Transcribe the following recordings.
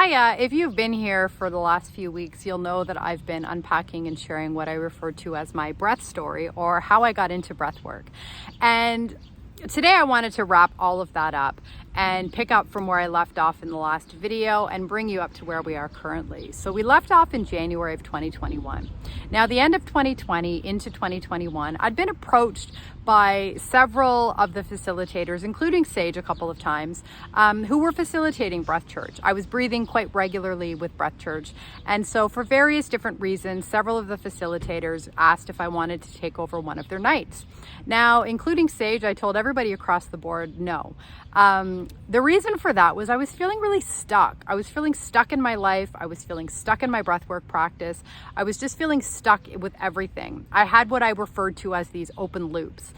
Hiya, if you've been here for the last few weeks, you'll know that I've been unpacking and sharing what I refer to as my breath story, or how I got into breath work. And today I wanted to wrap all of that up and pick up from where I left off in the last video and bring you up to where we are currently. So we left off in January of 2021. Now, the end of 2020 into 2021, I'd been approached by several of the facilitators, including Sage a couple of times, who were facilitating Breath Church. I was breathing quite regularly with Breath Church. And so for various different reasons, several of the facilitators asked if I wanted to take over one of their nights. Now, including Sage, I told everybody across the board, no. The reason for that was I was feeling really stuck. I was feeling stuck in my life. I was feeling stuck in my breathwork practice. I was just feeling stuck with everything. I had what I referred to as these open loops,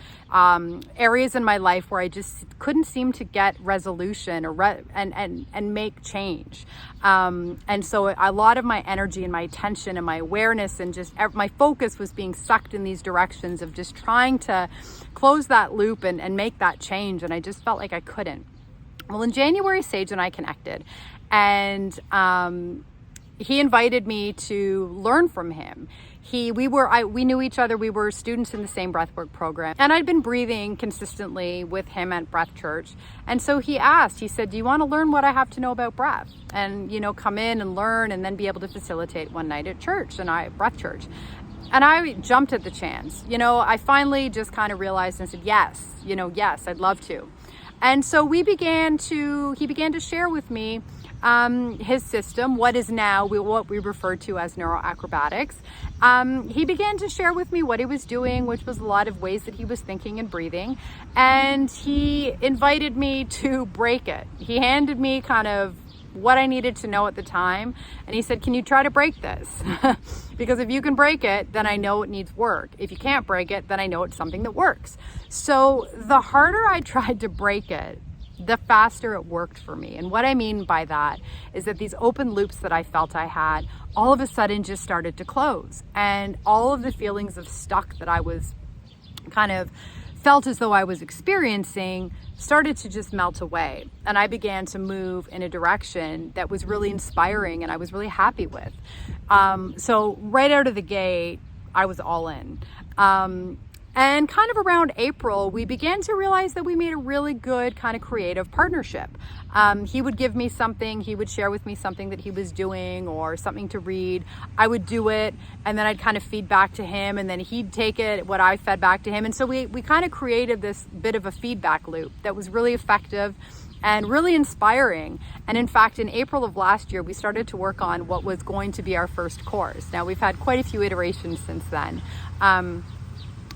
areas in my life where I just couldn't seem to get resolution or and make change. And so a lot of my energy and my attention and my awareness and just my focus was being sucked in these directions of just trying to close that loop and make that change. And I just felt like I couldn't. Well, in January, Sage and I connected, and he invited me to learn from him. We knew each other. We were students in the same breathwork program, and I'd been breathing consistently with him at Breath Church. And so he said, do you want to learn what I have to know about breath, and come in and learn and then be able to facilitate one night at church Breath Church. And I jumped at the chance. I finally just kind of realized and said, yes, I'd love to. And so he began to share with me his system, what we refer to as neuroacrobatics. He began to share with me what he was doing, which was a lot of ways that he was thinking and breathing. And he invited me to break it. He handed me kind of what I needed to know at the time. And he said, can you try to break this? Because if you can break it, then I know it needs work. If you can't break it, then I know it's something that works. So the harder I tried to break it, the faster it worked for me. And what I mean by that is that these open loops that I felt I had all of a sudden just started to close. And all of the feelings of stuck that I was kind of felt as though I was experiencing started to just melt away. And I began to move in a direction that was really inspiring and I was really happy with. So right out of the gate, I was all in. And kind of around April, we began to realize that we made a really good kind of creative partnership. He would give me something, he would share with me something that he was doing or something to read. I would do it, and then I'd kind of feed back to him, and then he'd take it, what I fed back to him. And so we kind of created this bit of a feedback loop that was really effective and really inspiring. And in fact, in April of last year, we started to work on what was going to be our first course. Now, we've had quite a few iterations since then.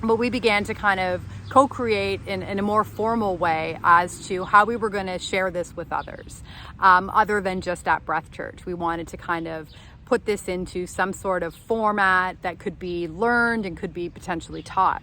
But we began to kind of co-create in a more formal way as to how we were going to share this with others, other than just at Breath Church. We wanted to kind of put this into some sort of format that could be learned and could be potentially taught.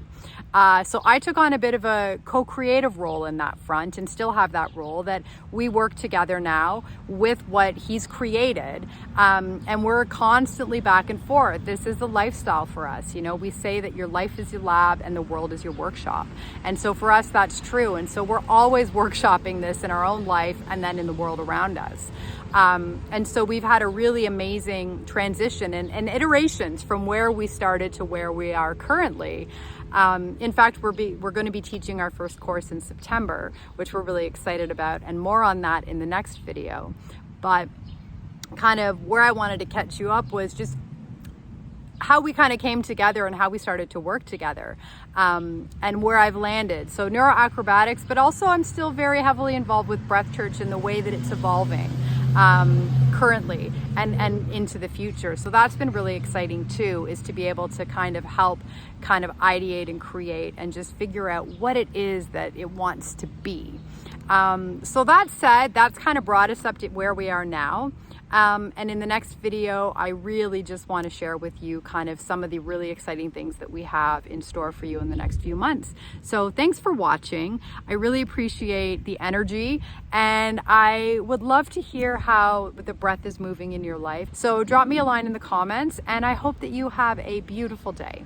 So I took on a bit of a co-creative role in that front and still have that role, that we work together now with what he's created. And we're constantly back and forth. This is the lifestyle for us. We say that your life is your lab and the world is your workshop. And so for us, that's true. And so we're always workshopping this in our own life and then in the world around us. And so we've had a really amazing transition and iterations from where we started to where we are currently. In fact, we're going to be teaching our first course in September, which we're really excited about, and more on that in the next video. But kind of where I wanted to catch you up was just how we kind of came together and how we started to work together, and where I've landed. So neuroacrobatics, but also I'm still very heavily involved with Breath Church in the way that it's evolving currently and into the future. So that's been really exciting too, is to be able to kind of help kind of ideate and create and just figure out what it is that it wants to be. So that said, that's kind of brought us up to where we are now. And in the next video, I really just want to share with you kind of some of the really exciting things that we have in store for you in the next few months. So thanks for watching. I really appreciate the energy, and I would love to hear how the breath is moving in your life. So drop me a line in the comments, and I hope that you have a beautiful day.